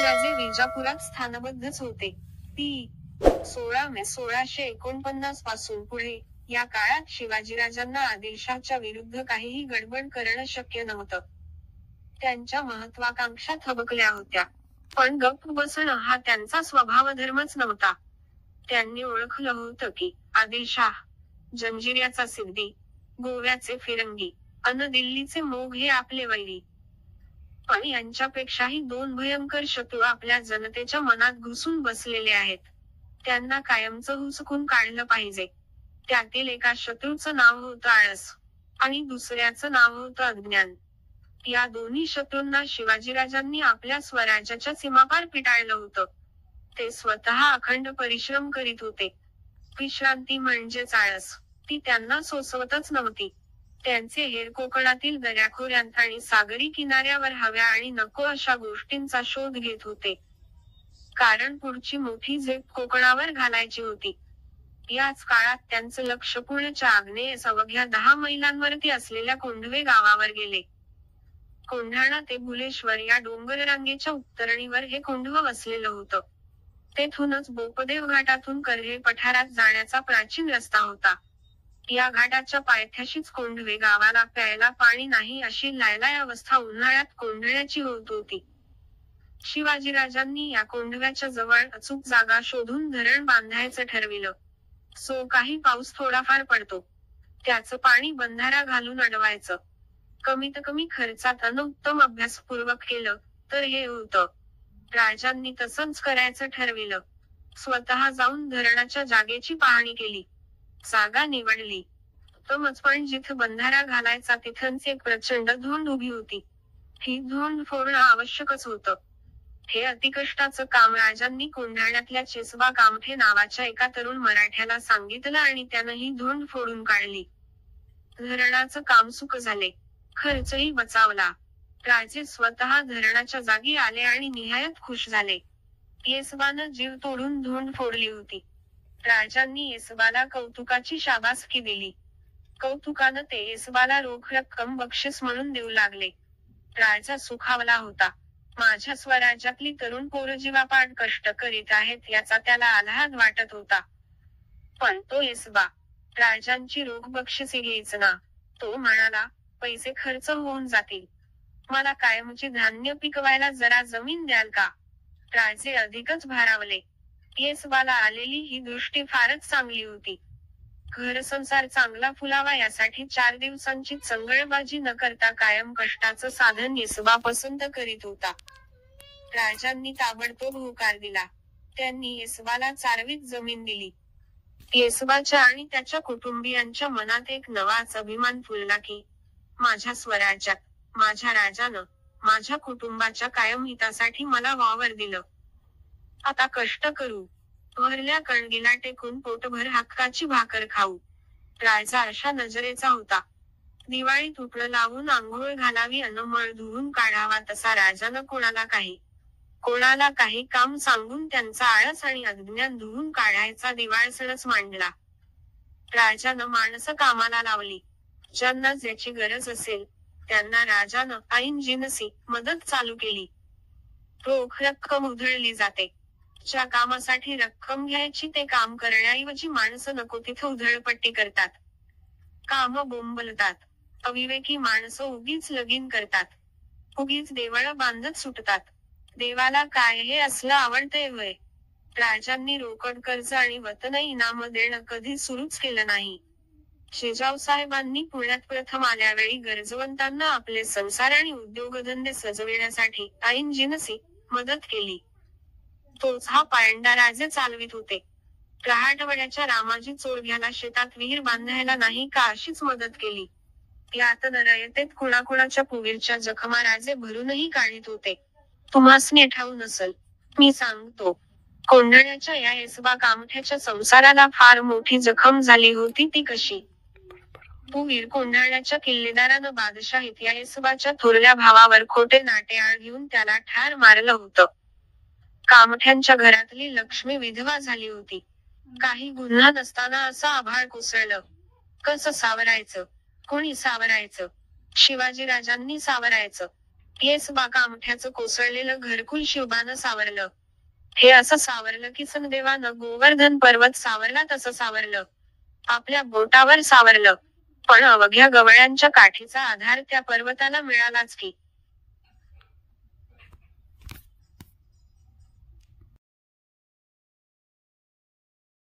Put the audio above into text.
शिवाजीराजे विजापुरात स्थानबद्धच होते. ती 16 मे 1649 पासून पुढे या काळात शिवाजीराजांना आदिलशहाच्या विरुद्ध काहीही गडबड करणं शक्य नव्हतं. त्यांच्या महत्वाकांक्षा थबकल्या होत्या. पण गप्प बसणं हा त्यांचा स्वभावधर्मच नव्हता. त्यांनी ओळखलं होतं की आदिलशाह, जंजिऱ्याचा सिद्दी, गोव्याचे फिरंगी अन दिल्लीचे मोघ हे आपले वैरी. पण यांच्यापेक्षाही दोन भयंकर शत्रू आपल्या जनतेच्या मनात घुसून बसलेले आहेत. त्यांना कायमचं हुसकून काढलं पाहिजे. त्यातील एका शत्रूचं नाव होतं आळस आणि दुसऱ्याचं नाव होतं अज्ञान. या दोन्ही शत्रूंना शिवाजीराजांनी आपल्या स्वराज्याच्या सीमापार पिटाळलं होतं. ते स्वतः अखंड परिश्रम करीत होते. विश्रांती म्हणजेच आळस, ती त्यांना सोसवतच नव्हती. त्यांचे हेर कोकणातील दऱ्याखोऱ्यांत आणि सागरी किनाऱ्यावर हव्या आणि नको अशा गोष्टींचा शोध घेत होते. कारण पुढची मोठी झेप कोकणावर घालायची होती. याच काळात त्यांचं लक्ष पुण्याच्या आग्नेयेस अवघ्या 10 मैलांवरती असलेल्या कोंढवे गावावर गेले. कोंढाणा ते भुलेश्वर या डोंगररांगेच्या उत्तरणीवर हे कोंढव वसलेलं होतं. तेथूनच बोपदेव घाटातून कर्हे पठारात जाण्याचा प्राचीन रस्ता होता. या घाटाच्या पायथ्याशीच कोंढवे गावाला प्यायला पाणी नाही अशी लायलाय अवस्था उन्हाळ्यात कोंढण्याची होत होती. शिवाजीराजांनी या कोंढव्याच्या जवळ अचूक जागा शोधून धरण बांधायचं ठरविलं. सो काही पाऊस थोडाफार पडतो, त्याचं पाणी बंधारा घालून अडवायचं. कमीत कमी खर्चात अन उत्तम अभ्यासपूर्वक केलं तर हे होतं. राजांनी तसंच करायचं ठरविलं. स्वतः जाऊन धरणाच्या जागेची पाहणी केली. जागा निवडली. तमच पण जिथं बंधारा घालायचा तिथंच एक प्रचंड धोंड उभी होती. ही धोंड फोडणं आवश्यकच होतं. हे अतिकष्टाचं काम राजांनी कोंढाण्यातल्या चेसबा कामठे नावाच्या एका तरुण मराठ्याला सांगितलं आणि त्यानं ही धोंड फोडून काढली. धरणाचं काम सुख झाले. खर्चही बचावला. राजे स्वतः धरणाच्या जागी आले आणि निहायत खुश झाले. येसबानं जीव तोडून धोंड फोडली होती. राजांनी येसबाला कौतुकाची शाबासकी दिली. कौतुकानं ते येसबाला रोख रक्कम बक्षीस म्हणून देऊ लागले. राजा सुखावला होता. माझ्या स्वराज्यातली तरुण पोरं जीवापाड कष्ट करीत आहेत याचा त्याला आल्हाद वाटत होता. पण तो येसबा राजांची रोख बक्षिसे घ्यायचं ना. तो म्हणाला, पैसे खर्च होऊन जातील. मला कायमची धान्य पिकवायला जरा जमीन द्याल का? राजे अधिकच भारावले. येसबाला आलेली ही दृष्टी फारच चांगली होती. घरसंसार चांगला फुलावा यासाठी 4 दिवसांची चंगळबाजी न करता कायम कष्टाचं साधन येसबा पसंत करीत होता. राजांनी ताबडतोब होकार दिला. त्यांनी येसबाला चारवीत जमीन दिली. येसबाच्या आणि त्याच्या कुटुंबियांच्या मनात एक नवाच अभिमान फुलला की माझ्या स्वराज्यात, माझ्या राजानं, माझ्या कुटुंबाच्या कायम हितासाठी मला वावर दिलं. आता कष्ट करू. भरल्या कणगीला टेकून पोटभर हक्काची भाकर खाऊ. राजा अशा नजरेचा होता. दिवाळीत उपळं लावून आंघोळ घालावी अन मळ धुवून काढावा तसा राजानं कोणाला काही काम सांगून त्यांचा आळस आणि अज्ञान धुवून काढायचा दिवाळसणच मांडला. राजानं माणसं कामाला लावली. ज्यांना ज्याची गरज असेल त्यांना राजानं ऐनजिनसी मदत चालू केली. रोख रक्कम उधळली जाते. ज्या कामासाठी रक्कम घ्यायची ते काम करण्याऐवजी माणसं नको तिथं उधळपट्टी करतात. कामं बोंबलतात. अविवेकी माणसं उगीच लगीन करतात. उगीच देवळं बांधत सुटतात. देवाला काय हे असलं आवडतंय व्हय? राजांनी रोकड कर्ज आणि वतन इनाम देणं कधी सुरूच केलं नाही. शेजावसाहेबांनी पुण्यात प्रथम आल्यावेळी गरजवंतांना आपले संसार आणि उद्योगधंदे सजविण्यासाठी ऐनजिनसी मदत केली. तोच हा पायंडा राजे चालवित होते. रहाटवड्याच्या रामाजी चोरघ्याला शेतात विहीर बांधायला नाही का अशीच मदत केली. यात रयतेत कुणाकुणाच्या पुवीरच्या जखमा राजे भरूनही काढीत होते. तुम्हासनी ठाऊ नसल, मी सांगतो. कोंढण्याच्या या येसबा कामठ्याच्या संसाराला फार मोठी जखम झाली होती. ती कशी? पुवीर कोंढाण्याच्या किल्लेदारानं बादशाहीत या येसबाच्या थोरल्या भावावर खोटे नाटेआळ घेऊन त्याला ठार मारलं होतं. कामठ्यांच्या घरातली लक्ष्मी विधवा झाली होती. काही गुन्हा नसताना असं आभाळ कोसळलं. कसं सावरायचं? कोणी सावरायचं? शिवाजीराजांनी सावरायचं. येस बा, कामठ्याचं कोसळलेलं घरकुल शिवबानं सावरलं. हे असं सावरलं की सनदेवानं गोवर्धन पर्वत सावरला तसं सावरलं. आपल्या बोटावर सावरलं. पण अवघ्या गवळ्यांच्या काठीचा आधार त्या पर्वताला मिळालाच की.